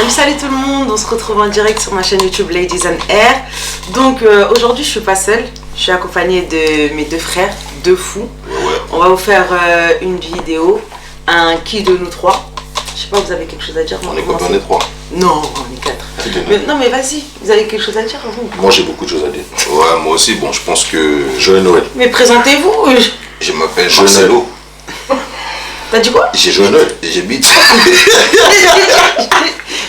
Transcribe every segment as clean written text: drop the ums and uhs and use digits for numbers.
Salut tout le monde, on se retrouve en direct sur ma chaîne YouTube Ladies and Air. Donc aujourd'hui je suis pas seule, je suis accompagnée de mes deux frères, deux fous. On va vous faire une vidéo, un qui de nous trois. Je sais pas, vous avez quelque chose à dire? On est combien? On est trois. Non, on est quatre. Non mais vas-y, vous avez quelque chose à dire vous? Moi j'ai beaucoup de choses à dire. Ouais, moi aussi, bon je pense que... Joyeux Noël. Mais présentez-vous. Je m'appelle Marcelo. T'as dit quoi? J'ai Joyeux Noël et j'habite.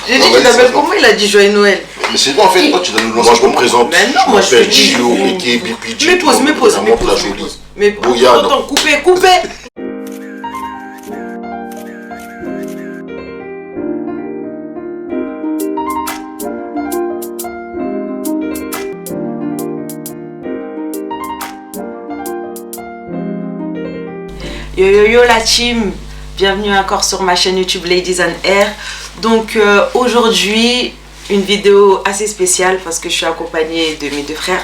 J'ai dit tu t'appelles comment? Il a dit Joyeux Noël. Mais c'est toi en fait, toi tu dois nous lancer. Moi je me présente. Mais non, moi je suis Gio, Ricky, Bipi, Mais pause. la jolie. Mais Bouillard. attends, coupez. Yo la team, bienvenue encore sur ma chaîne YouTube Ladies and Air. Donc aujourd'hui une vidéo assez spéciale parce que je suis accompagnée de mes deux frères.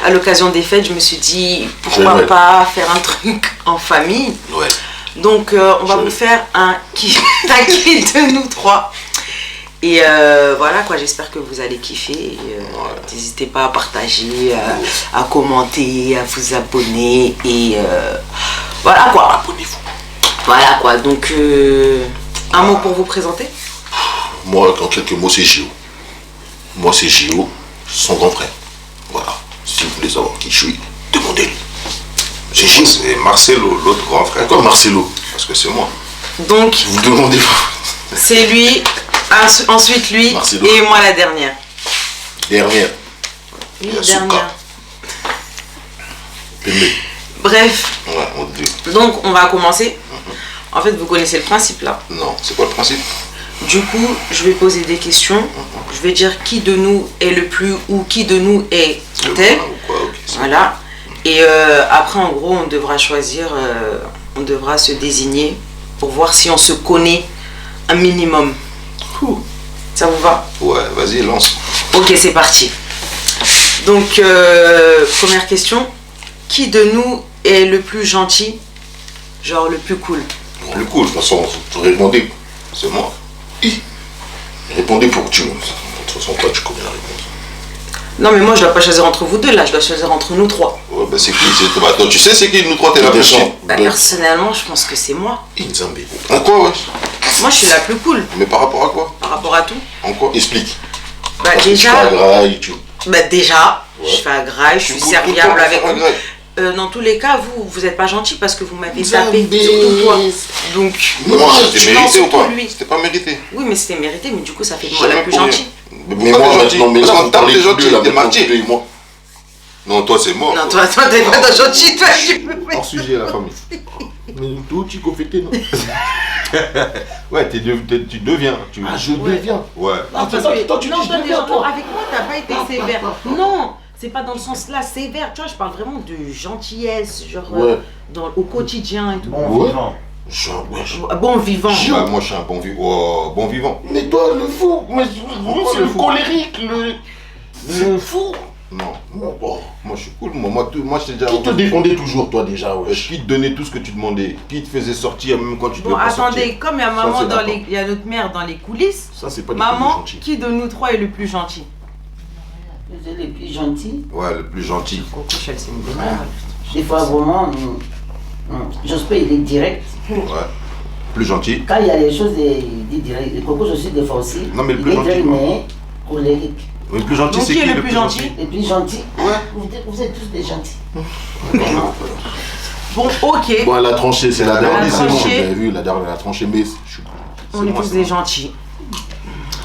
À l'occasion des fêtes, je me suis dit pourquoi pas faire un truc en famille. Ouais. Donc on va vous faire un qui de nous trois. Et voilà quoi, j'espère que vous allez kiffer. N'hésitez pas à partager, à commenter, à vous abonner et voilà quoi. Abonnez-vous. Voilà quoi, donc un mot pour vous présenter. Moi, en quelques mots, c'est Gio. Moi, c'est Gio, son grand frère. Voilà. Si vous voulez savoir qui je suis, demandez-lui. C'est Gio. C'est Marcelo, l'autre grand frère. Pourquoi Marcelo? Parce que c'est moi. Donc Vous demandez. c'est lui, ensuite lui Marcelo. et moi la dernière. Dernière. Oui, Yasuka. dernière. Pélé. Bref, Ouais, on dit. donc on va commencer. En fait, vous connaissez le principe là. Non, c'est quoi le principe? Du coup, je vais poser des questions. Je vais dire qui de nous est le plus ou qui de nous est Le tel. point ou quoi, ok. Voilà. Et après, en gros, on devra choisir, on devra se désigner pour voir si on se connaît un minimum. Ça vous va? Ouais, vas-y, lance. Ok, c'est parti. Donc, première question. Qui de nous est le plus gentil? Genre le plus cool? Plus cool, De toute façon, tu répondez. c'est moi. Répondez pour que tu. De toute façon, toi, tu connais la réponse. Non, mais moi, je dois pas choisir entre vous deux, là. Je dois choisir entre nous trois. Ouais, bah c'est qui? Bah, toi, tu sais c'est qui nous trois? T'es la plus Deschamps. chiante. Bah, personnellement, je pense que c'est moi. Inzambe. En quoi, ouais? Moi, je suis la plus cool Mais par rapport à quoi? par rapport à tout. En quoi? Explique. Bah, Tu déjà, fais un graille, tu. déjà, je fais un graille, je suis cool, serviable tout le temps, avec tu fais un vous. graille. Dans tous les cas, vous êtes pas gentil parce que vous m'avez Zambé. tapé, surtout toi. Donc, Non, c'était non, mérité ou surtout pas? lui. C'était pas mérité. Oui, mais c'était mérité, mais du coup, ça fait de moi Jamais la plus pour rien. gentille. Mais moi, maintenant, mais parce là, qu'on vous tape parlez les tous gentils, deux, là, t'es maintenant, marqué. tous deux et moi. Non, toi, c'est mort. Non, toi, t'es pas ton gentil, toi, tu peux pas. Hors sujet, la famille. Mais tout, tu confétais, non? Ouais, tu deviens. Ah, je deviens. Ouais. Non, Attends, parce que- toi, tu non, dis toi, je déjà, deviens, toi. avec moi, t'as pas été sévère. Non, c'est pas dans le sens là, sévère. Tu vois, je parle vraiment de gentillesse, genre au quotidien et tout. Bon vivant. Bon vivant. Bah, moi, je suis un bon vivant. Oh, bon vivant. Mais toi, le fou, mais Pourquoi c'est le le fou? colérique, le fou. Non. Bon. Moi, je suis cool. Moi, je t'ai déjà. Qui te défendait toujours, toi, déjà, ouais. Qui te donnait tout ce que tu demandais? Qui te faisait sortir même quand tu devais Bon, pas attendez, sortir? comme il y a Ça, maman c'est dans d'accord. les. Il y a notre mère dans les coulisses. Ça, c'est pas des Maman, gentils. qui de nous trois est le plus gentil? Vous êtes les plus gentils. Ouais, le plus gentil. Coco, elle s'est une bonne. Des fois, vraiment, j'ose pas, il est direct. Ouais. Plus gentil. Quand il y a des choses, il est direct. Le Coco, je suis des fois aussi. Non, mais le il plus est gentil, direct, quoi. mais colérique. Le plus gentil, Donc, c'est qui qui est le plus gentil? Les plus gentils. Ouais. Vous êtes tous des gentils. Vraiment. Bon, ok. Bon, elle a tranché, c'est la Elle a dernière. C'est bon, tranché. vous avez vu, la dernière, elle a tranché, mais On est moi, tous c'est des moi. gentils.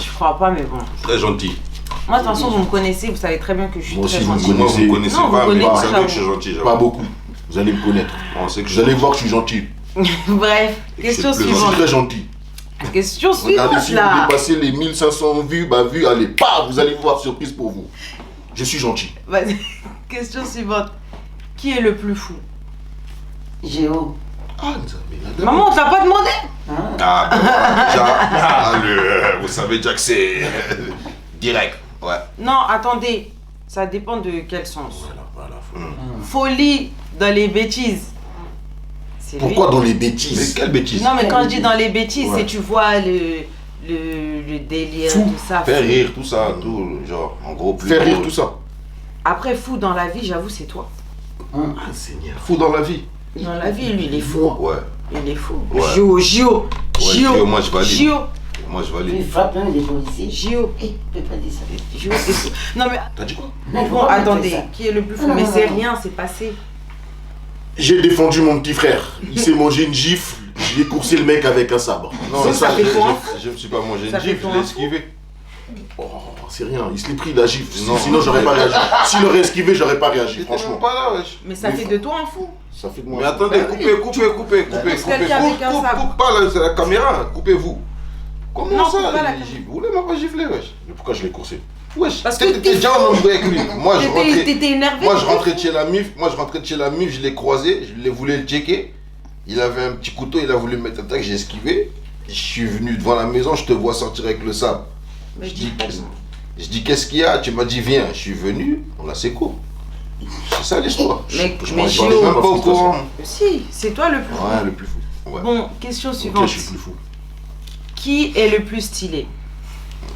Je crois pas, mais bon. Très gentil. Moi, de toute façon, vous me connaissez, vous savez très bien que je suis Moi très aussi, vous me gentille. Moi, vous me connaissez Non, vous pas, mais connaissez vous pas, savez j'avoue. que je suis gentil. j'avoue. pas beaucoup. Vous allez me connaître. On sait que je Vous allez voir que je suis gentil. Bref, question le plus Je suis suivante. très gentil. Question Regardez, suivante si là. vous dépassez les 1500 vues, allez, pas, vous allez voir, surprise pour vous. Je suis gentil. Vas-y. Question suivante. Qui est le plus fou? Géo. Ah, mais Maman, on t'a pas demandé? Ah, ben voilà, déjà, vous savez déjà que c'est direct. Ouais. Non, attendez. Ça dépend de quel sens. Voilà. Folie dans les bêtises. C'est lui. Pourquoi dans les Mais bêtises? quelle bêtise. Non, mais quand je dis dans les bêtises, Ouais. c'est tu vois le délire, Fou. tout ça. Faire fou. rire, tout ça, tout, genre, en gros, plus Faire rire, drôle. tout ça. Après, fou dans la vie, j'avoue, c'est toi. Ah, Seigneur. Fou dans la vie. Dans la vie, lui, il est fou. Ouais. Il est fou. Ouais. Gio, Ouais, Gio, moi, je valide. Gio, Moi, je Il valide. frappe même les policiers. Gio. Eh, tu peux pas dire ça. Gio, c'est fou. Non, mais T'as dit quoi? Non, il faut bon, pas attendez, faire ça. qui est le plus fou? Non, Mais non, c'est non. rien, c'est passé. J'ai défendu mon petit frère. Il s'est mangé une gifle. J'ai coursé le mec avec un sabre. Non, Ça fait toi un je me suis pas mangé Ça une fait gifle, toi je l'ai un fou. esquivé. Oh, c'est rien. Il se l'est pris la gifle. Non. Sinon, j'aurais pas réagi. S'il aurait esquivé, j'aurais pas réagi. J'étais Franchement. même pas là, wesh. Mais ça fait de toi un fou. Ça fait de moi. Mais attendez, coupez. quelqu'un avec un sabre. Coupe pas là, c'est la caméra, coupez-vous. Comment Non, ça, coupe pas la il caméra. gifle? Vous voulez m'en pas gifler, wesh? Mais pourquoi je l'ai coursé? Wesh, Parce que t'étais t'es déjà en embrouille avec lui. Moi, je rentrais. T'étais énervé. Moi, je rentrais de chez la MIF, je l'ai croisé, je voulais le checker. Il avait un petit couteau, il a voulu me mettre un tac, j'ai esquivé. Je suis venu devant la maison, je te vois sortir avec le sabre. Mais Je dis, qu'est-ce qu'il y a? Tu m'as dit, viens. Je suis venu, on a séco. C'est ça l'histoire. Mais Je mais m'en Gio, parlais même pas au courant. si, c'est toi le plus fou. Ouais, le plus fou. Ouais. Bon, question Ok, suivante. je suis plus fou. Qui est le plus stylé?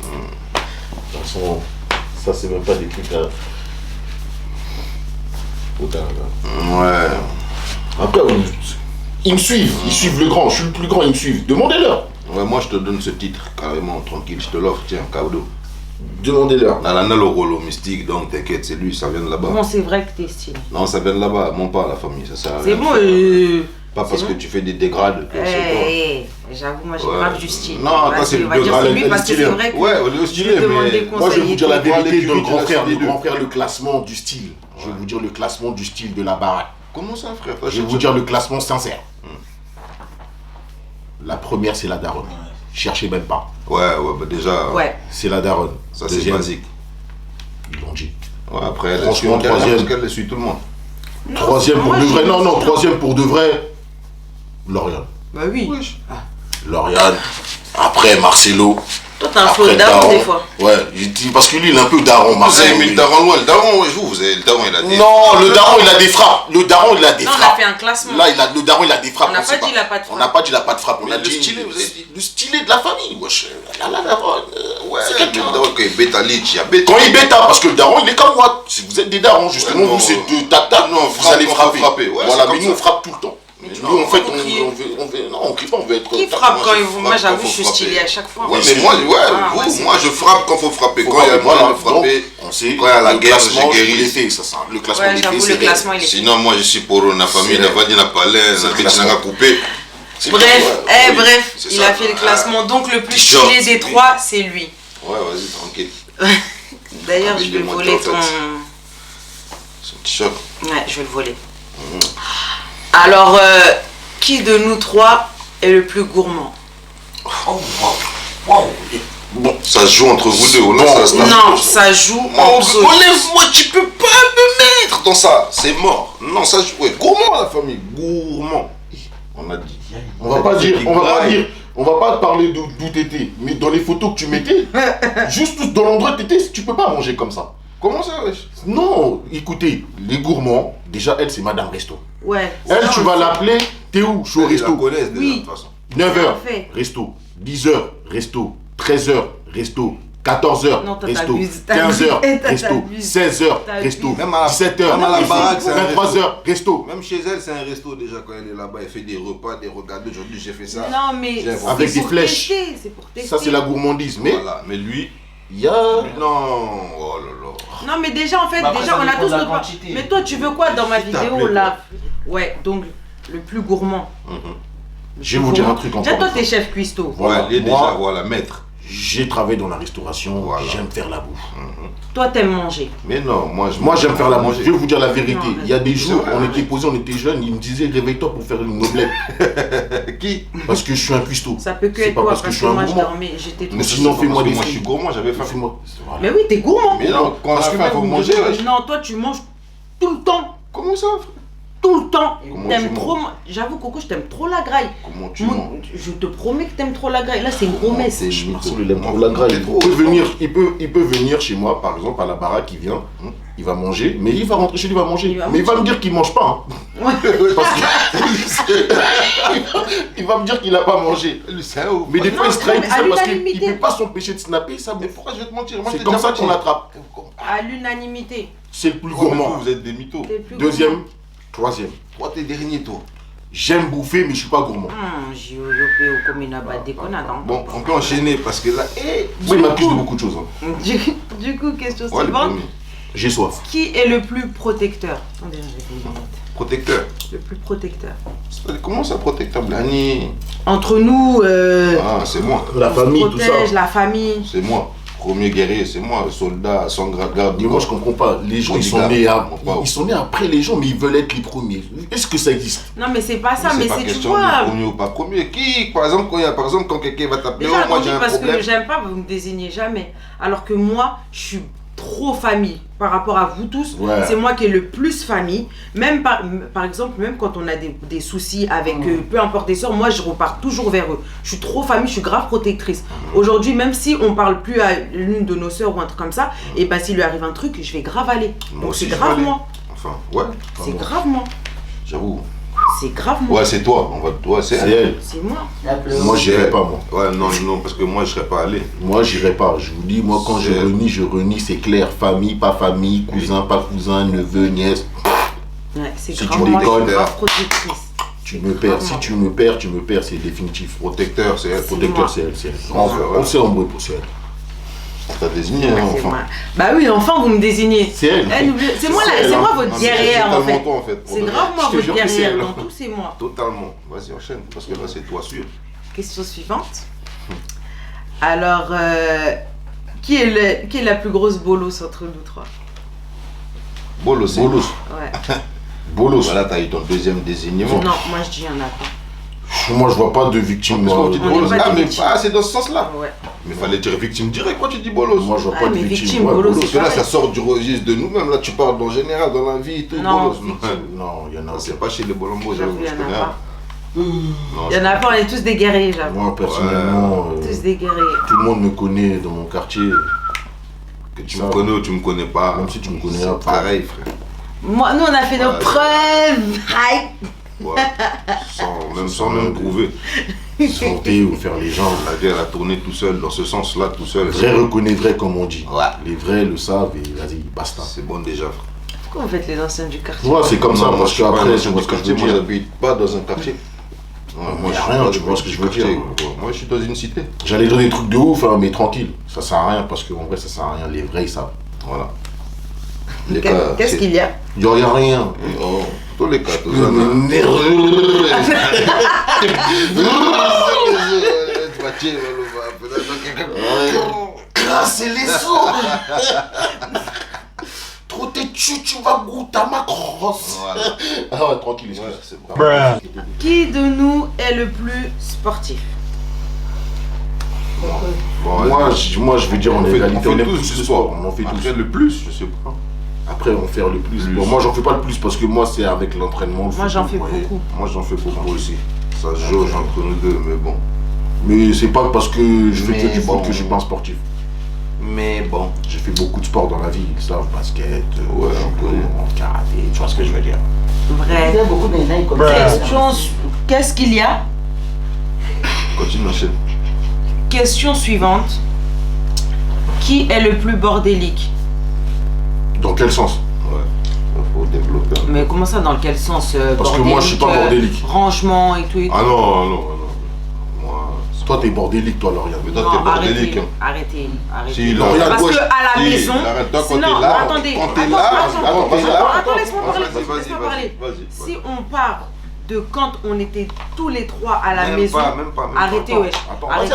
De toute façon, ça c'est même pas des trucs à. Putain, là. Ouais. Après, ils me suivent. Ils suivent le grand. Je suis le plus grand, ils me suivent. Demandez-leur. Ouais, moi je te donne ce titre carrément tranquille, je te l'offre, tiens, cadeau. Demandez-leur. Nalana le rôle mystique, donc t'inquiète, c'est lui, ça vient de là-bas. Bon, c'est vrai que t'es stylé. Non, ça vient de là-bas, mon pas la famille, ça sert à C'est rien. bon, Pas parce c'est que bon. tu fais des dégrades que c'est toi. J'avoue, moi j'ai Ouais. grave du style. Non, toi, Vas-y, c'est le on va dire dégradé, c'est lui elle est parce que c'est stylée. vrai que Ouais, on est au je stylé, demande mais des Moi, je vais conseils vous et dire la tout. vérité de l'écurie, grand frère. tu Le l'as grand frère, le classement du style. Je vais vous dire le classement du style de la baraque. Comment ça, frère? Je vais vous dire le classement sincère. La première, c'est la daronne. Cherchez même pas. Ouais, bah déjà, Ouais. C'est la daronne. ça c'est Deuxième, basique. ils l'ont dit. Ouais, après, elle Franchement, suit troisième. parce qu'elle suit tout le monde. Troisième pour moi, de j'ai vrai. dit Non, non, non. troisième pour de vrai. Lauriane. Bah oui. Wesh. Lauriane. Après, Marcelo. Toi t'as un flow Après, d'arbre daron. des fois. Ouais, il dit- parce que lui, il est un peu daron, Vous avez Marcelo. mis le daron loin, le daron, wesh, vous avez le daron, il a dit. Non, le daron, il a des frappes. Le daron, il a des Non, on a frappes. fait un classement. Là, le daron, il a des frappes. On n'a sait pas dit il a pas de On frappe. n'a pas dit il a pas de frappe. On Mais a le dit stylé, vous avez dit. le stylé de la famille. Wesh. La daronne. Ouais, c'est le quelqu'un. daron, quand il bêta lich, il y a bêta. Quand il bêta, parce que le daron, il est comme moi. Si vous êtes des darons, justement, Ouais, non, vous, c'est de tac-tac, non, vous allez frappe, frapper. frapper. Ouais, Voilà, c'est mais comme nous, on ça. frappe tout le temps. Mais Nous, non, en fait, vous criez. non, on crie pas, on veut être. Qui tac, frappe moi, quand je il vous. frappe Moi quand j'avoue, faut je suis frapper. stylé à chaque fois. Ouais, c'est mais moi, sûr. ouais, Ah, ouais, vous, c'est moi je frappe quand faut frapper. Faut Quand il y a frapper, moyen de frapper, on sait. quand il y a la le guerre, classement, j'ai je vous l'ai guéri. fait, ça, ça. Le classement, Ouais, je l'ai j'avoue, fait, le c'est classement il est fait. Sinon, moi je suis pour la famille, C'est n'a pas dit n'a pas l'air, c'est n'a le pas dit classement. n'a pas coupé. C'est Bref, tout, ouais, oui, bref, c'est il ça. a fait le classement. Donc le plus T-shirt, stylé des oui. trois, c'est lui. Ouais, vas-y, tranquille. D'ailleurs, je vais Habillez-moi voler de ton. en fait. Son t-shirt. Ouais, je vais le voler. Alors, qui de nous trois est le plus gourmand? Bon, Ça se joue entre vous deux, ou non? Bon, Ça se tape. Non, ça joue entre. Enlève-moi, tu peux pas me mettre dans ça. C'est mort. Non, ça joue. Ouais, gourmand la famille, gourmand. On a dit. on va pas dire, on va pas parler d'où t'étais, mais dans les photos que tu mettais, juste dans l'endroit où t'étais, tu peux pas manger comme ça. Comment ça, wesh? Non, écoutez, les gourmands, déjà elle c'est Madame Resto. Ouais. Elle, ça, tu on vas sait. l'appeler, t'es où? Je suis au Ils la resto. connaissent déjà, Oui. de toute façon. 9h, Parfait. resto. 10h, resto. 13h, resto. 14h, Non, toi, resto. t'abuses, 15h, t'abuses, resto. t'abuses. 16h, T'abuses. resto. Même à la- 17h, même à la baraque, c'est un 23h, resto. Même chez elle, c'est un resto déjà quand elle est là-bas. Elle fait des repas, des regards. Aujourd'hui, j'ai fait ça. Non, mais J'ai c'est avec des pour flèches. tester, c'est pour tester. Ça c'est la gourmandise. Mais Voilà. Mais lui, il y a... non. Oh là là. Non, mais déjà, en fait, Bah après, déjà, ça on a dépend tous de la notre part. quantité. Mais toi, tu veux quoi dans ma Qui t'a vidéo appelé, là? Ouais, donc le plus gourmand. Je vais vous dire un truc encore. Déjà, toi, une t'es fois. chef cuistot. Voilà, Ouais, lui moi- déjà, voilà, maître. J'ai travaillé dans la restauration, Voilà. j'aime faire la bouffe. Toi, t'aimes manger. Mais non, moi Moi j'aime faire la bouffe, manger. je vais vous dire la vérité. Non, Il y a des jours, vrai. on était posés, on était jeunes, ils me disaient réveille-toi pour faire une omelette. Qui? Parce que je suis un cuistot. Ça peut que C'est être pas toi, parce que je suis un moi, je gourmand. dormais, j'étais trop. Mais sinon, Parce fais-moi que des moi, je frites. suis gourmand, j'avais faim. Fais-moi. Voilà. Mais oui, t'es gourmand. Mais non, quand on a Parce que faim, même faut vous manger. me wesh. Non, toi, tu manges tout le temps. Comment ça, frère? Tout le temps. Comment T'aimes tu trop. manges J'avoue, Coco, je t'aime trop la graille. Comment tu Moi, manges? je te promets que t'aimes trop la graille. Là, c'est une promesse. C'est une Marcelo, mytho. il aime trop la graille. Il peut venir chez moi, par exemple, à la baraque, il vient, il va manger, mais il va rentrer chez lui, il va manger. Il va Mais il va manger. me dire qu'il mange pas. Hein. Parce que il va me dire qu'il n'a pas mangé. Lui, c'est un ouf. Mais des fois, il se trahit mais ça à parce qu'il l'unanimité. ne peut pas s'empêcher de snapper. Ça, Mais pourquoi je vais te mentir? Moi, c'est je t'ai comme déjà ça qu'on menti. attrape. À l'unanimité. C'est le plus Gourmand. gourmand. Vous êtes des mythos. Les plus Deuxième, troisième. Toi, t'es dernier, toi. J'aime bouffer, mais je suis pas gourmand. J'y ai comme une abad déconnade. Bon, on peut enchaîner parce que là, Moi, il m'accuse de beaucoup de choses. Hein. Du coup, question ouais, le suivante. premier. J'ai soif. Qui est le plus protecteur? Attendez, j'ai fait une lunette. Protecteur. Le plus protecteur. Comment ça, protecteur, Blani? Entre nous, Ah, c'est moi. La on famille, se tout ça. protège, la famille. C'est moi. Premier guerrier, c'est moi. Soldat, sans garde. Mais moi, je comprends pas. Les gens, ils sont nés après les gens, mais ils veulent être les premiers. Est-ce que ça existe? Non, mais c'est pas ça, mais pas c'est, tu question vois. de premier ou pas premier. Qui, par exemple, quand quelqu'un va t'appeler, Déjà, oh, moi attendez, j'ai un parce problème. que j'aime pas, vous me désignez jamais. Alors que moi, je suis trop famille par rapport à vous tous. Ouais. C'est moi qui ai le plus famille. Même par exemple, même quand on a des soucis avec peu importe des soeurs, moi je repars toujours vers eux. Je suis trop famille, je suis grave protectrice. Aujourd'hui, même si on parle plus à l'une de nos soeurs ou un truc comme ça, et bah s'il lui arrive un truc, je vais grave aller. Moi Donc aussi, c'est je vais grave aller. moi. Enfin, ouais. C'est grave moi. J'avoue. C'est grave moi. Ouais, c'est toi. Ouais, c'est C'est elle. C'est moi. Moi, j'irai pas, moi. Ouais, non, parce que moi, je serais pas allé. Moi, j'irai pas. Je vous dis, moi, quand je renie, c'est clair. Famille, pas famille, cousin, pas cousin, neveu, nièce. Ouais, c'est Si grave tu moi. Je déconnes, suis grave protectrice. Tu me perds. Si tu me perds, c'est définitif. Protecteur, c'est elle. Protecteur, c'est elle. C'est elle. moi. On s'est embrouillé pour c'est elle. T'as désigné, hein, C'est enfin. moi. Bah oui, enfin vous me désignez. C'est elle. C'est moi, C'est elle, c'est moi hein. votre Non, mais guerrière en totalement fait. toi, en fait. C'est grave moi Je te votre jure que c'est guerrière. elle. Dans tout, c'est moi. Totalement. Vas-y, enchaîne, parce que là, c'est toi sûr. Question suivante. Alors, qui est la plus grosse bolos entre nous trois? Bolos. Bolos. Ouais. Bolos. Voilà, t'as eu ton deuxième désignement. Non, moi je dis il y en a pas. Moi, je vois pas de victime. Parce qu'on dit On est bolos. pas Ah, des mais victimes. c'est dans ce sens-là. Ouais. Mais fallait dire victime direct. Quoi, tu dis bolos? Moi, je vois Ah, pas de mais victime. victime, Ouais, bolos, Parce que là, pareil. ça sort du registre de nous-mêmes. Là, tu parles en général, dans la vie et tout. Non, bolos. victime. Non, il y en a. C'est pas chez les Bolombo, J'avoue, j'avoue. il y Je en connais a un. pas. Non, Il y en a pas, on est tous des guerriers, j'avoue. Moi, personnellement, Tous des guerriers. tout le monde me connaît dans mon quartier. Que tu me connais ou tu me connais pas. Même si tu me connais c'est un peu. pareil, frère. Moi, nous on a fait nos Ouais. preuves. Aïe. Ouais. Sans même prouver. Santé ou faire les gens. La guerre a tourné tout seul, dans ce sens-là, tout seul. Vrai reconnaît vrai, comme on dit. Ouais. Les vrais le savent et vas-y, basta. C'est bon déjà, frère. Pourquoi vous faites les anciens du quartier? Ouais, c'est comme ça, moi, parce je suis pas qu'après, un tu vois ce que je veux quartier, moi, dire. j'habite pas dans un quartier. Ouais, Mais je suis rien, pas tu dans vois un ce que je petit veux dire. quartier. Moi, je suis dans une cité. J'allais dire des trucs de ouf, hein, mais tranquille. Ça sert à rien parce qu'en vrai, ça sert à rien. Les vrais, ils savent. Voilà. Les cas, Qu'est-ce c'est- qu'il y a? Il n'y a rien. Oh, tous les cas, tous ça. Casser les os. Trop têtu, tu vas goûter à ma crosse. Voilà. Ah ouais, tranquille, Ouais, excuse. c'est bon. Qui de nous est le plus sportif? Bon, Moi, je veux dire, on on est fait égalité, on est tous tous ce le sport. sport. On en fait Après, tous. le plus, je sais pas. Après, on fait le plus. Bon, moi, j'en fais pas le plus parce que moi, c'est avec l'entraînement. le Moi j'en football. fais beaucoup. Moi, j'en fais beaucoup aussi. Ça se jauge entre nous deux, mais bon. Mais c'est pas parce que je fais que Mais du foot bon. que je suis pas un sportif. Mais bon. J'ai fait beaucoup de sport dans la vie, ils savent, basket, Ouais, on connaît. karaté, tu vois ce que je veux dire. Vrai. Il y a beaucoup de nains comme ça. Question. Qu'est-ce qu'il y a? Continue, enchaîne. Question suivante. Qui est le plus bordélique? Dans quel sens? Ouais. Il faut développer. Mais comment ça, dans quel sens? Parce que moi, je suis pas bordélique. Rangement et tout et tout. Ah non, non, non. Moi. Toi, t'es bordélique, toi, Lauriane. Mais toi, t'es bordélique. Arrêtez. Si, Non, là, regarde, Parce gauche. que à la Si, maison. arrête-toi quand Non, t'es là. attendez. Quand t'es Attends, là, attends, t'es là. attends, laisse-moi parler. Vas-y, Laisse-moi parler. vas-y. Si on part de quand on était tous les trois à la Même maison. pas, même pas. Arrêtez, Attends, ouais. Attends, Arrêtez.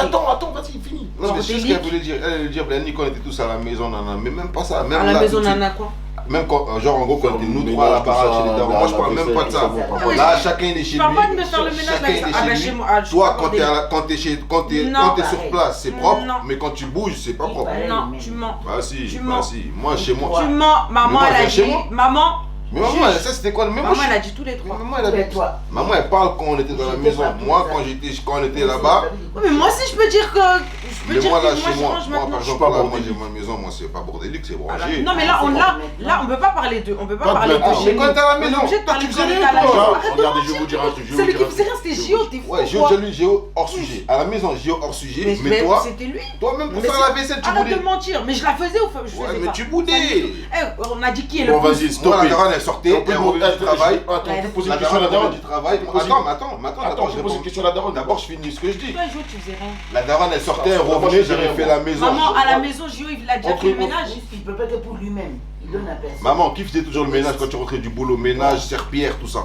vas-y, fini. Non, mais c'est ce Bordélique. qu'elle voulait dire. Elle voulait dire, Blani, quand on était tous à la maison, nana. Mais même pas ça. Même À la là, maison, tout de suite. nana quoi? Même quand, genre en gros, quand t'es nous Le trois à la ménage, baraque tout chez les ça, darons, moi je parle même pas de ça. Ah oui, Là, chacun il est chez Je parle lui. pas de me faire le ménage Chacun avec il ça. est Ah bah chez chez lui. moi. Ah, je suis Toi, pas quand t'es bordélique. quand t'es Non, sur pareil. place, c'est propre. Non. Mais quand tu bouges, c'est pas propre. pareil. Non, tu mens. Bah si, Tu bah mens. si. Moi, chez moi. Tu mens. Maman, moi, elle a viens chez dit. moi. Maman, Mais maman, ça c'était quoi? Mais moi, Maman, elle a dit tous les trois. maman, elle a- toi. Maman, elle parle quand on était dans la J'étais maison. pas Moi, tout quand on était là-bas, Oui, mais moi aussi, je peux dire que. Je peux mais dire moi que là, moi, chez je moi, range moi maintenant. par exemple, là, moi j'ai ma maison, moi c'est pas bordélique, c'est branché. Non, mais là, on peut pas parler de. On peut pas Pas de parler de maintenant. chez Mais nous. quand t'es à la On est maison, obligé de toi, parler tu de faisais quand rien, t'es à la toi. maison. Regarde, Arrête de regardez, mentir. je vais vous dire un truc. C'est lui qui faisait rien, c'était Gio, t'es fou. Ouais, quoi. Géo hors sujet. À la maison, Géo hors sujet. Mais Mais toi, c'était lui. toi-même pour Mais faire c'est- la vaisselle, tu Arrête boudais. de mentir. Mais je la faisais ou je faisais Ouais, pas? mais tu boudais. On a dit qui est le Bon, plus. vas-y, Moi, stop. la daronne, elle sortait, elle revenait du travail. Attends, tu poses La une question à la daronne daronne. du travail. Attends, Je pose une question à la daronne. D'abord, je finis ce que je dis. Toi, Gio, tu faisais rien. La daronne, elle sortait, elle Moi, revenait, je fais j'avais rien, fait moi. la maison. Maman, à la maison, Gio, il a déjà Entre fait le nous. ménage. Il peut pas que pour lui-même. Il donne à personne. Maman, qui faisait toujours le ménage quand tu rentrais du boulot? Ménage, serpillère, tout ça.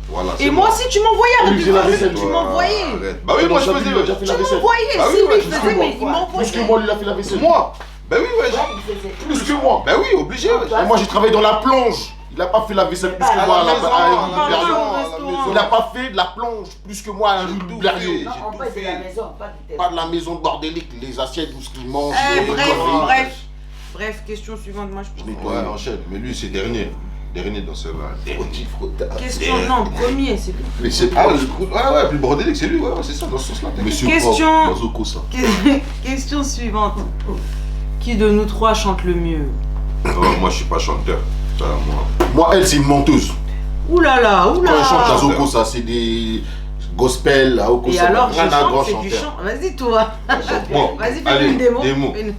Voilà. Et moi aussi, tu m'envoyais. Arrête Lui, de j'ai la faire vaisselle, tu toi. m'envoyais. Arrête. Bah oui, moi je Déjà, faisais. lui, il a déjà fait Tu la vaisselle. m'envoyais. Bah oui, Si ouais, lui, plus il que faisait, moi. mais il m'envoyait. Plus que moi, lui, il a fait la vaisselle. Moi. Bah oui, ouais. Toi, il faisait. Plus que moi. Bah oui, obligé. ouais. Et moi, j'ai travaillé dans la plonge. Il a pas fait la vaisselle plus que À moi. la à la- maison, à à une la période. maison, au à la restaurant. maison. Il n'a pas fait de la plonge plus que moi à un tout blériot. fait. Non, J'ai on tout passe de fait. la maison, pas du terrain. Pas de la maison bordélique, les assiettes, tout ce qu'il mange. les Bref, conneries. bref, question suivante. Moi, je Mais pense. Ouais, enchaîne. Mais lui, c'est dernier. Dernier dans celle-là. Question, non, premier, c'est plus. Mais c'est Ah, pas le coup. Ouais, plus bordélique, c'est lui. Ouais, c'est ça, dans ce sens-là. Monsieur Question- Propre, Mazoko, ça. Question suivante. Qui de nous trois chante le mieux? Moi, je suis pas chanteur. Ça, moi. Moi, elle, c'est une menteuse. Ouh là là, ouh Quand elle chante là. Azoko, ça, c'est des gospel, Aoko, Et ça, alors, je rien à grand chante, c'est du chanteur. chant. Vas-y, toi. Bon, Vas-y, fais allez, une démo. démo. Fais une-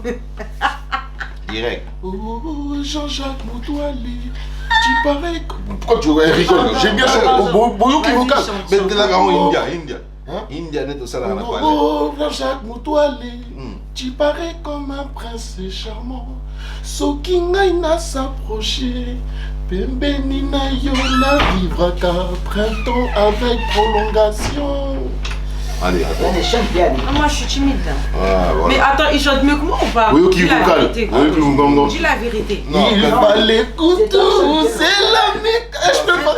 Direct. Oh, Jean-Jacques Moutouali, tu parais comme... Pourquoi tu rigoles? J'ai bien chanté. Boyo qui Vas-y, vocal. chante, Mais chante. t'es là, Oh. India. Hein? India, net au salaire, la Oh, Jean-Jacques Moutouali, Hmm. tu parais comme un prince charmant. Sokinga n'a s'approcher. Pembeni na yo n'arrivera qu'à printemps avec prolongation. Allez, On attends. est champion. Ah, moi, je suis timide. Là. Ah, Mais voilà. attends, il chante mieux que moi ou pas? Oui, qui Dis la vocal. vérité. Oui, qui vocal. Dis la vérité. Non, Il non. va les couteaux, C'est c'est la mec. Je peux pas.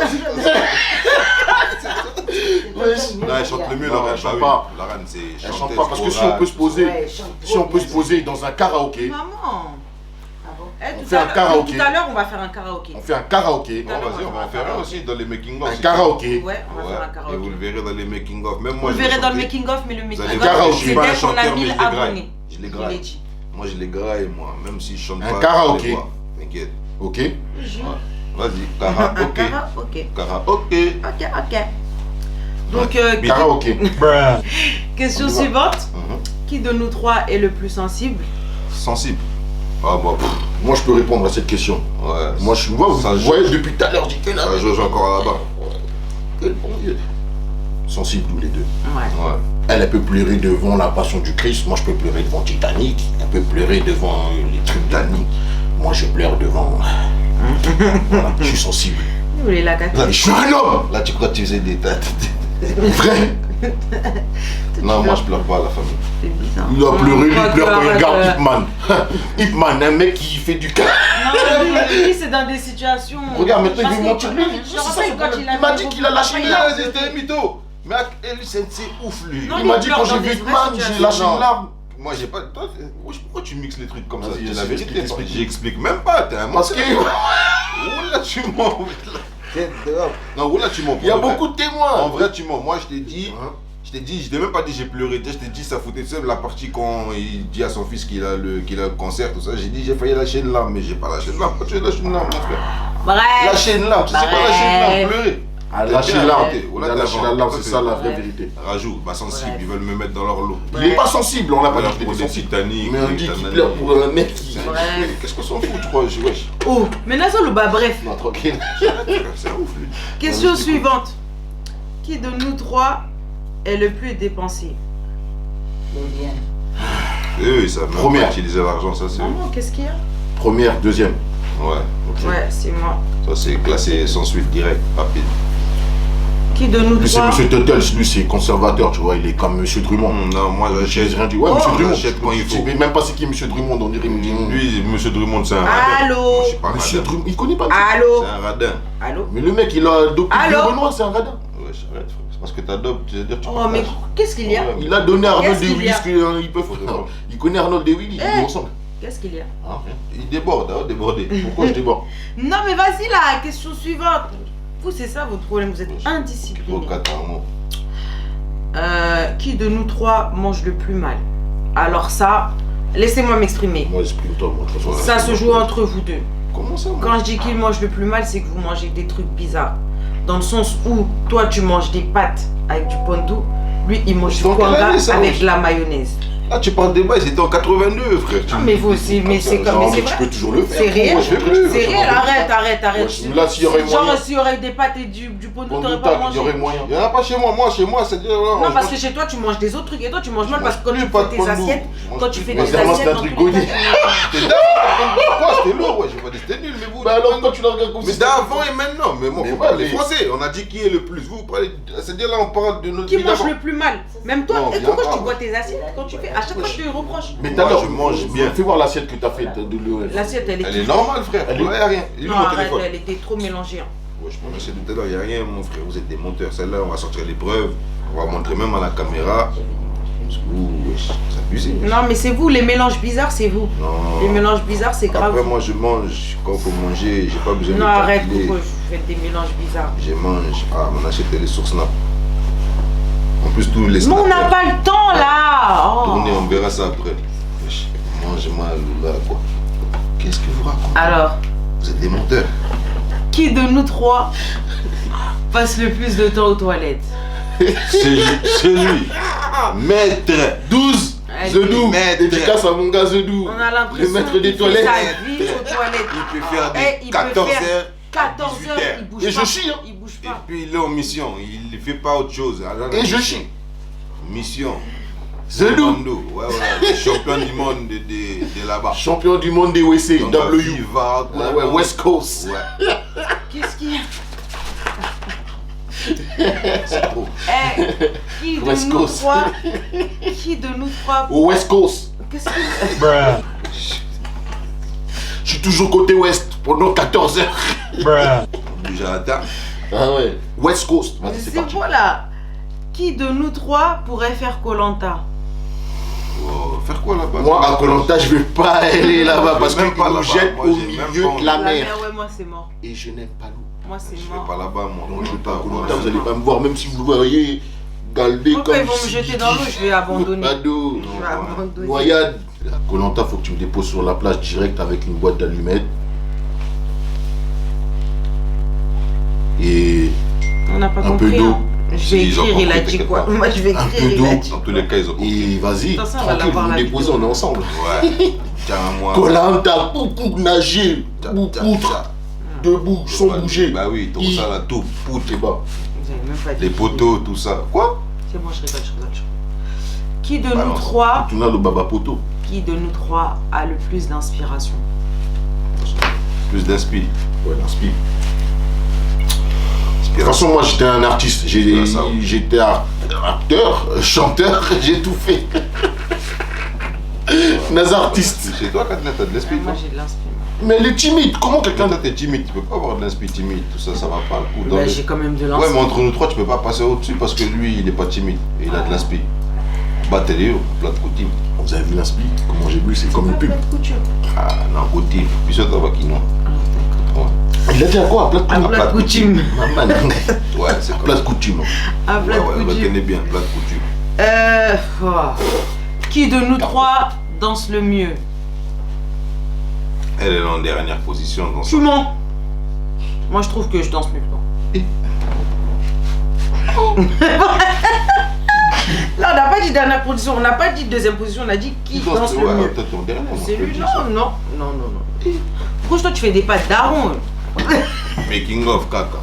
Non, elle chante le mieux, Non, Lorraine. elle chante bah oui. pas. Lorraine, c'est Elle chante chanteuse, pas parce que si on chorale. peut se poser, Ouais, chante trop si on peut bien. se poser dans un karaoké, Maman. Ah bon? Eh, On tout fait à un l'heure- karaoké. Tout à l'heure, on va faire un karaoké. on fait un karaoké, Bon, vas-y, on va en faire un aussi dans les making-of. un karaoké. Ouais, on va faire un Et karaoké. vous le verrez dans les making-of. Même Vous moi, le je vais verrez dans le chanter. making-of, mais le Vous making-of, allez voir, je c'est suis pas dès un qu'on a chanteur, 1000 mais je les graille. abonnés. Je les Il graille. est dit. Moi, je les graille, moi. Même si je chante Un pas. karaoké. je les vois. T'inquiète. Ok. Vas-y, karaoké. Karaoké. Karaoké. Ok, ok. Donc, Karaoké. question On y va. suivante. Mhm. Qui de nous trois est le plus sensible? Sensible. Ah, moi, pff, Moi, je peux répondre à cette question. ouais. Moi, je suis. Vous Ça joue. voyez, depuis tout à l'heure, j'ai fait Ça joue encore là-bas. Quel bon Dieu. Sensible tous les deux. Ouais. Ouais. Elle peut pleurer devant la Passion du Christ. Moi, je peux pleurer devant Titanic. Elle peut pleurer devant les trucs d'Annie. Moi, je pleure devant. Voilà, je suis sensible. Vous voulez la gâter? Et je suis un homme. Là, tu crois que tu faisais des têtes. Vrai. Non, moi, je pleure pas à la famille. C'est bizarre. Il a pleuré, Crois il pleure quand il que, regarde Ip Man. Ip Man, un mec qui fait du cas. Non, lui, c'est dans des situations. Regarde, maintenant, il Parce veut que- mentir. Lui, Je c'est ça, rappelle son quand problème. il Il m'a dit qu'il a lâché une larme. C'était un mytho. Mais lui, c'est ouf, lui. Non, Il m'a il dit pleure quand j'ai dans vu des Ip vraies Man, j'ai situations. lâché Non. une larme. Moi, j'ai pas. Toi, pourquoi tu mixes les trucs comme ça? Vas-y, C'est la explique, vérité. explique. J'explique même pas. T'es un Parce que menteur. Oula, tu mens. Tête dehors. Non, oula, tu mens. il y a pour de vrai. beaucoup de témoins. En vrai, tu mens. Moi, je t'ai dit. Hein? Je t'ai même pas dit j'ai pleuré. Je t'ai dit ça foutait seul la partie quand il dit à son fils qu'il a le concert, tout ça. J'ai dit j'ai failli lâcher une larme, mais j'ai pas lâché une larme. Pourquoi tu lâches une larme, mon frère? Bref. Lâcher une larme, tu sais quoi lâcher une larme? Pleurer. À T'es lâcher bien l'arme. arrêté. Il a lâché la larme, c'est ça la vraie Ouais. vérité. Rajout, bah sensible, Bref. ils veulent me mettre dans leur lot. Il n'est pas sensible, on l'a pas Voilà, dit qu'il pour était des sensible. Titanic. Mais on des dit qu'il Titanic. pleure pour un mec qui. Bref. Qu'est-ce qu'on s'en fout, tu crois? Wesh. Oh, mais Nazol, bah bref. Non, tranquille. C'est un ouf, lui. Question Ouais, je t'écoute. suivante. Qui de nous trois est le plus dépensé? Deuxième. Oui, ça même Première. pas utiliser l'argent, ça c'est. Maman, qu'est-ce qu'il y a? Première, deuxième. Ouais, ok. Ouais, c'est moi. Ça c'est classé sans suite direct, rapide. Qui de nous Lui, c'est trois? Monsieur Tuttles, lui, c'est conservateur, tu vois, il est comme Monsieur Drummond. Non, moi J'ai j'achète. rien dit. Ouais, Oh, Monsieur Drummond. j'achète quand il Je sais faut. même pas c'est qui Monsieur Drummond, on dirait, il me dit. Lui, Monsieur Drummond, c'est un radin. Allô? Moi, je suis pas Monsieur radin. Drummond, il connaît pas. Allô? C'est un radin. Allô? Mais le mec, il a adopté Allô? le Renoir, c'est un radin. Ouais, j'arrête, frère. C'est parce que t'adoptes, tu veux dire tu Oh, mais qu'est-ce qu'il y a? Ouais. Il a donné à Arnold Qu'est-ce de qu'il y Willis a? qu'ils peuvent. Faut de vrai. Il connaît Arnold de Willis, ils Eh. vont ensemble. Qu'est-ce qu'il y a? Ah, il déborde, hein, débordé. Pourquoi je déborde? Non, mais vas-y là, question suivante. Vous, c'est ça votre problème, vous êtes indiscipliné. Qui de nous trois mange le plus mal? Alors ça, laissez-moi m'exprimer. Moi, exprime-toi, moi. De toute façon, Ça se joue entre vous deux. Comment ça, moi? Quand je dis qu'il mange le plus mal, c'est que vous mangez des trucs bizarres. Dans le sens où toi tu manges des pâtes avec du pondo, lui il mange du Donc, kwanga quelle année, ça, avec wesh? de la mayonnaise. Ah, tu parles des bails, c'était en 82, frère. Non mais vous aussi, mais c'est comme mais c'est Tu peux vrai. toujours le faire. C'est réel. Moi, je fais plus. C'est réel, arrête. Là, s'il y aurait Genre moyen. s'il y aurait des pâtes et du pondo, Bon, t'aurais tac, pas il y mangé. aurait moyen. Il y en a pas chez moi. Moi, chez moi, c'est-à-dire. Non, parce que chez toi tu manges des autres trucs et toi tu manges mal parce que quand tu fais tes assiettes, quand tu fais tes c'est un assiettes, dans tous les truc cas, C'était dingue. Quoi? C'était lourd, ouais. J'ai pas dit c'était nul, mais vous. Bah alors, toi, tu la regardes comme Mais ça. d'avant et maintenant. Mais moi, Mais faut ouais, parler mais- français. On a dit qui est le plus. Vous parlez. C'est-à-dire là, on parle de notre qui vie mange d'avant. le plus mal? Même toi, Non, et viens pourquoi pas, tu bois tes assiettes quand tu fais? À chaque fois je te reproche. Mais Moi, alors, je mange bien. Fais voir l'assiette que t'as faite de l'eau. L'assiette elle est. Elle est normale, frère. Elle Il est- n'y a rien. Il est où Non, mon arrête, téléphone? elle était trop mélangée. Hein. Ouais, je pensais tout à l'heure, il n'y a rien, mon frère. Vous êtes des monteurs. Celle-là, on va sortir les preuves. On va montrer même à la caméra. Ouh, wesh, c'est abusé. Non, mais c'est vous, les mélanges bizarres, c'est vous. Non. Les mélanges bizarres, c'est grave. Après, moi, je mange. Quand il faut manger, j'ai pas besoin Non, de arrête, calculer. pourquoi vous faites des mélanges bizarres? Je mange. Ah, mon assiette, elle est sur Snap. En plus, tous les Mais on n'a snappers pas le temps là. Oh. tournés, on verra ça après. Wesh, mange mal, là, quoi. Qu'est-ce que vous racontez? Alors, Vous êtes des menteurs. qui de nous trois passe le plus de temps aux toilettes? C'est lui. Maître 12. Allez. Zedou. Maître. Dédicace à mon gars Zedou. On a l'impression Le maître qu'il des fait toilettes. sa vie aux toilettes. Il peut faire Eh, des il peut 14 faire heures. 14 heures, 18 heures. il bouge Et pas. je chie, hein. Il bouge Et pas. puis il est en mission, il ne fait pas autre chose. Alors, Et je mission. chie. Mission. Zedou. Commando. Ouais, ouais, champion du monde de là-bas. Champion du monde des WC. Donc, W. Viva, Ouais, ouais, West Coast. Ouais, Qu'est-ce qu'il y a? c'est trop. Eh, qui de West nous Coast. trois Qui de nous trois Au West Coast. Qu'est-ce qu'il y a? Je suis toujours côté Ouest pendant 14 heures. On bouge à la table. Ah ouais. West Coast. Vas-y, c'est C'est parti. bon là. Qui de nous trois pourrait faire Koh-Lanta? Oh, faire quoi là-bas? Moi, à Koh-Lanta, je vais pas aller là-bas parce même qu'ils pas nous là-bas. jettent Moi, au j'ai même milieu pas de envie. la La mer. mer, ouais, moi c'est mort. Et je n'aime pas l'eau. Moi c'est Je vais mort. pas là-bas, moi. Donc, je vais pas à Moi, Koh-Lanta, c'est vous allez mort. pas me voir, même si vous voyez galbé comme Pourquoi ils vont me jeter dans l'eau? Je vais abandonner. Ado. Je vais abandonner. Noyade. À Koh-Lanta, faut que tu me déposes sur la plage direct avec une boîte d'allumettes. Et On n'a pas un peu compris. d'eau. Hein. Je Si, vais ils ont écrire, il a compris, dit t'inquiète quoi? pas. Moi je vais Un écrire, peu il d'eau. a dit. Dans tous les cas, ils ont compris. Et vas-y, Attention, on va tranquille, l'avoir vous la me déposez, vidéo. on est ensemble. Ouais. Tiens, moi. Koh-Lanta, beaucoup nager, Ta- beaucoup ta- debout, sans bouger. Bah oui, tout ça là, tout. Poutre et bas. Vous avez même pas dit. Les poteaux, tout ça. Quoi? C'est bon, je rigole. Qui de nous Balance. trois, Tu n'as le baba poto. qui de nous trois a le plus d'inspiration? Plus d'inspi. Ouais, l'inspire. De toute façon, moi j'étais un artiste. Ouais, ça. J'étais acteur, chanteur, j'ai tout fait. Naza artiste. C'est toi, Katna, t'as de l'esprit, Moi toi. j'ai de l'inspiration. Mais elle est timide. Comment quelqu'un. Toi, t'es timide. Tu peux pas avoir de l'inspi timide. Tout ça, ça va pas le coup. Dans Bah, le- j'ai quand même de Ouais, l'inspiration. mais entre nous trois, tu peux pas passer au-dessus parce que lui, il est pas timide. Et il a de l'inspi. Battez-les, plat de coutume. Vous avez vu l'inspire? Comment j'ai bu? C'est comme une pub. Ah, non, coutume. Puis ça, t'as pas qui non. Il a dit à quoi? Plat de Un coutume. plat de coutume. Maman. Ouais, c'est comme Plat de ça. coutume. Un plat Ouais, de ouais, coutume. retenez bien, plat de coutume. Qui de nous trois danse le mieux? Elle est en dernière position dans Tu son. mens. Moi je trouve que je danse mieux que toi. Là on n'a pas dit dernière position, on n'a pas dit deuxième position, on a dit qui danse le mieux. Peut-être en dernier. moi, C'est je peux lui, dire ça. non. Pourquoi toi tu fais des pattes daron? Making of caca.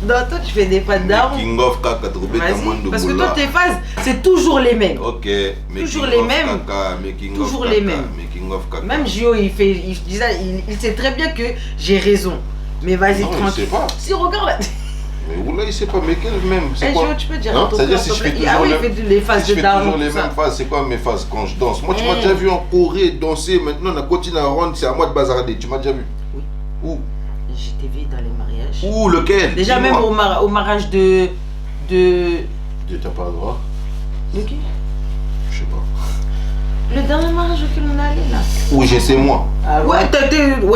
Non, toi tu fais des pattes daron. Making of caca, trouver ta monde Vas-y, de parce que moula. toi tes phases, c'est toujours les mêmes. Ok, Toujours making les of mêmes. Caca, making Toujours of les caca, mêmes. Making of caca. Même Gio, il sait très bien que j'ai raison. Mais vas-y, Non, il tranquille. sait pas. Si, regarde là. Mais oula, il sait pas, mais quel même. Eh, C'est quoi? Gio, tu peux dire Hein? à ton C'est-à-dire frère, si je s'il fais te plaît. Ah toujours oui, il fait les phases si je de fais toujours daron. les tout ça. mêmes phases, c'est quoi mes phases quand je danse? Moi, tu m'as Eh. déjà vu en Corée danser, maintenant on a continué à rendre, c'est à moi de bazarder. Tu m'as déjà vu? Oui. Où? Je t'ai vu dans les mariages. Où? Lequel? Déjà, même Dis-moi. au mariage de. T'as pas le droit? De qui? Je sais pas. Le dernier mariage auquel on est allé là. Où j'étais moi. Ah Ouais,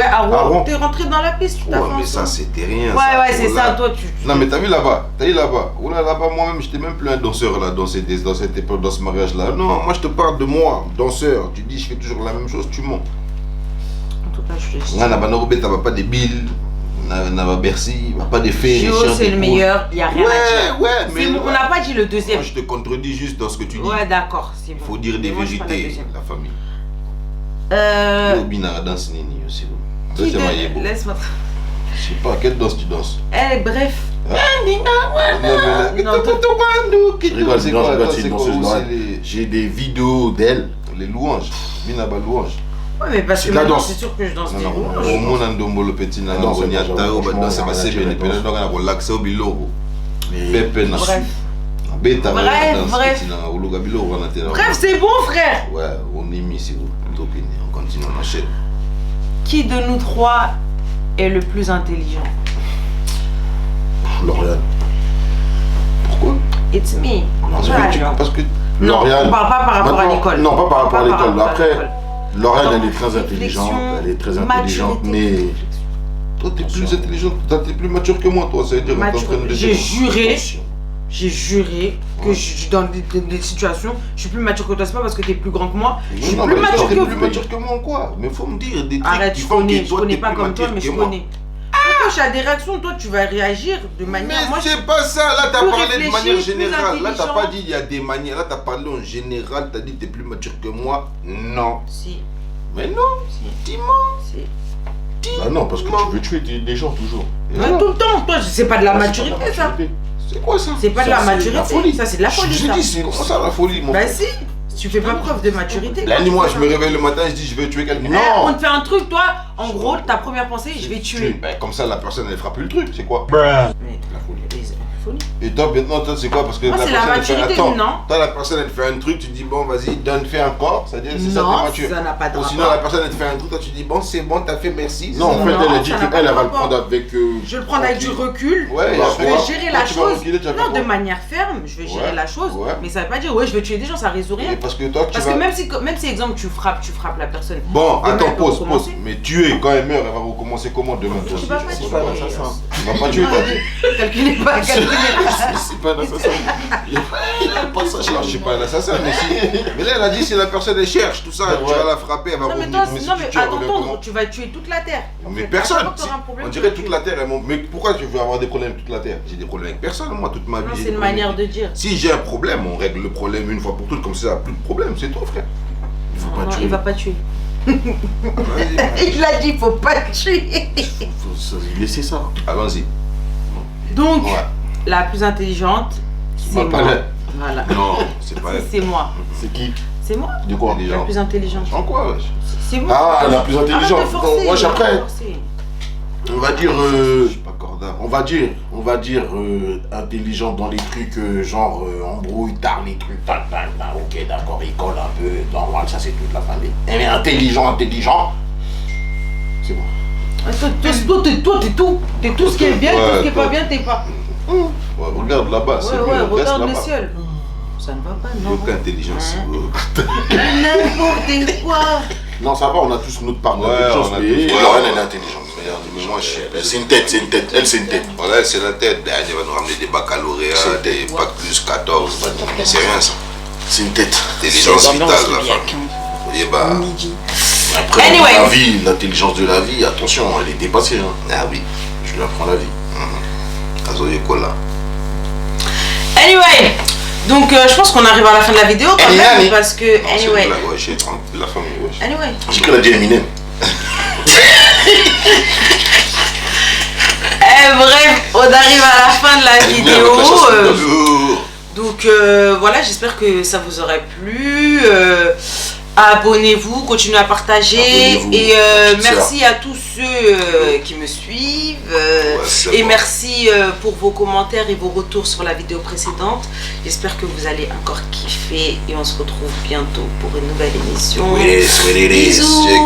à Rouen, Rouen. t'es rentré dans la piste, tu t'as Ouais, fait mais un ça son. c'était rien. Ouais, c'est Voilà. ça, toi tu. Non mais t'as vu là-bas, Oh là là-bas, moi-même j'étais même plus un danseur là dans cette époque, dans ce mariage là. Non, moi je te parle de moi, danseur. Tu dis je fais toujours la même chose, tu mens. En tout cas, je te dis. On n'a pas de billes, on n'a pas Bercy, on n'a pas de faits. Gio, c'est le meilleur, il n'y a rien à dire. Ouais, mais On n'a pas dit le deuxième. moi je te contredis juste dans ce que tu dis. Ouais, d'accord, c'est bon. Faut dire des Mais moi, je prends la vérités, deuxième. la famille. Euh. Bina danse nini aussi. Qui C'est de... Laisse-moi. Je sais pas, quelle danse tu danses? Eh, bref. Non, mais Non, je rigole, c'est une quoi, danseuse où d'oreille. c'est les- J'ai des vidéos d'elle. Les louanges. Binaba louange. Ouais, mais parce C'est que de la maintenant, danse. c'est sûr que je danse Non, des non, louanges. au monde en dombo le petit na La danse, ngoni ata o franchement, badanse on a basebe tiré ne la pena danse. donc na relaxe au biloko. Mais Pepe na. Bref. Beta Bref. petit na oluga biloko na tena. Bref, c'est bon, frère. Ouais, on est mis c'est topini, on continue on enchaîne. Qui de nous trois est le plus intelligent? Lauriane. Pourquoi? It's me. Parce que Non, Lauriane. on parle pas par rapport à Maintenant, l'école. non, pas par rapport à l'école. Après, l'école. Lauriane, Dans elle est très intelligente. réflexion, Elle est très intelligente, maturité. mais. toi t'es plus intelligent, t'es plus mature que moi toi, ça veut dire que t'es en train de J'ai juré, Attention. j'ai juré que Ouais. dans des situations, je suis plus mature que toi. C'est pas parce que t'es plus grand que moi. Je suis Non, plus mais mature t'es que plus mature que moi quoi. Mais faut me dire des trucs Arrête, qui je font connais, que je toi connais t'es pas plus comme toi, mature mais que je moi. connais. Pourquoi j'ai des réactions, toi tu vas réagir de Mais manière. Moi, c'est pas ça, là t'as plus parlé de réfléchi, manière plus générale. Là t'as pas intelligent. dit il y a des manières, là t'as parlé en général, t'as dit t'es plus mature que moi. Non. Si, Mais non, si, dis-moi. si. Bah non, parce que tu veux tuer des gens toujours. Mais tout le temps, toi, c'est pas de la Ah, c'est maturité pas de la ça. maturité. C'est quoi ça? C'est pas de Ça, la c'est de la maturité, folie. ça c'est de la folie Je ça. dis, c'est comment ça la folie mon Bah frère? si, tu fais pas preuve de maturité. Là, quand tu moi, fais je ça. me réveille le matin, je dis, je vais tuer quelqu'un. Eh, on Non! te fait un truc, toi, en gros, ta première pensée, je vais tuer. Ben, comme ça, la personne, elle fera plus le truc, c'est quoi? Mais La folie. folie. Et toi, maintenant, toi, c'est quoi? Parce que Moi, c'est la personne, elle fait maturité, attends, non. toi, la personne, elle fait un truc, tu dis, bon, vas-y, donne, fais encore. C'est-à-dire, c'est ça, Non, t'es mature. ça n'a pas de Ou sinon, rapport. la personne, elle te fait un truc, toi, tu dis, bon, c'est bon, t'as fait, merci. Non, en c'est fait, ça. Non, elle a dit ça n'a pas qu'elle de va le rapport. prendre avec. Je vais le prendre avec du recul. Ouais, je après, vais toi, gérer toi, la tu vas chose. reculer, tu vas Non, faire de quoi? manière ferme, je vais gérer Ouais, la chose. ouais. Mais ça veut pas dire, ouais, je vais tuer des gens, ça résout Et rien. parce que toi, tu Parce vas... que même si exemple, tu frappes la personne. Bon, Demain, attends, elle peut pause. recommencer. Mais tuer, quand elle meurt, elle va recommencer comment demain? toi? Je vais pas C'est tuer. pas un assassin. Tu vas pas tuer, toi? Calculez pas, calculez pas. C'est pas un assassin. Il y a pas ça chez Non, je suis pas un assassin, mais si. Mais là, elle a dit si la personne elle cherche tout ça, tu Ouais. vas la frapper, elle va Non mais revenir. toi, si non tu mais tues, à elle revient t'entendre, comment? tu vas tuer toute la terre. En Mais fait, personne. à chaque fois que t'auras un problème, On tu dirait vas toute tuer. la terre. Mais pourquoi tu veux avoir des problèmes avec toute la terre? J'ai des problèmes avec personne, moi, toute ma vie. Non, j'ai c'est des une problèmes. manière de dire. Si j'ai un problème, on règle le problème une fois pour toutes, comme ça, il n'y a plus de problème, c'est tout, frère. Il faut Non, pas non, tuer. il va pas tuer. Vas-y. Il a dit, il faut pas tuer. Faut laisser ça. Allons-y. Donc, Ouais. la plus intelligente, c'est Ma moi. palette. Voilà. Non, c'est pas elle. C'est moi. C'est qui? C'est moi. De quoi? La Intelligente. plus intelligente. En quoi, wesh? C'est moi. Ah, la plus intelligente. Arrête de forcer, Moi, après, arrête de forcer. on va dire. Je suis pas corda. On va dire intelligente dans les trucs genre embrouille, tard, les trucs, tal, ok, d'accord, il colle un peu, normal, ça c'est toute la famille. Mais intelligent, c'est bon. Toi, t'es tout. T'es tout ce qui est bien, Ouais, tout ce qui est pas toi. bien, t'es pas. Ouais, regarde là-bas, c'est Ouais, mieux. ouais, Reste regarde le là-bas. ciel. Ça ne va pas, Il n'y a non. aucune intelligence. Hein? N'importe quoi. Non, ça va, on a tous notre part Ouais, d'intelligence, on a mais tous- Lauriane, Ouais. elle est intelligente. Regarde, mais moi, je suis. C'est une tête, elle c'est une tête. Voilà, c'est la tête. Elle va nous ramener des baccalauréats, des bac plus 14. C'est rien ça. C'est une tête. Intelligence vitale, la femme. Et bah. Après, Anyway. dans la vie, l'intelligence de la vie, attention, elle est dépassée. Hein. Ah oui. Je lui apprends la vie. Azoye Kola. Anyway, donc je pense qu'on arrive à la fin de la vidéo quand même parce que Non, c'est anyway. une blague, ouais, j'ai 30 la famille, wesh. Anyway. J'ai cru qu'elle a dit Eminem. Bref, on arrive à la fin de la vidéo. Bonjour. Donc voilà, j'espère que ça vous aurait plu. Abonnez-vous, continuez à partager. Abonnez-vous. Et Petite merci à tous ceux qui me suivent. c'est Et bon. merci pour vos commentaires et vos retours sur la vidéo précédente. J'espère que vous allez encore kiffer. Et on se retrouve bientôt pour une nouvelle émission. Oui, it is. Bisous. Check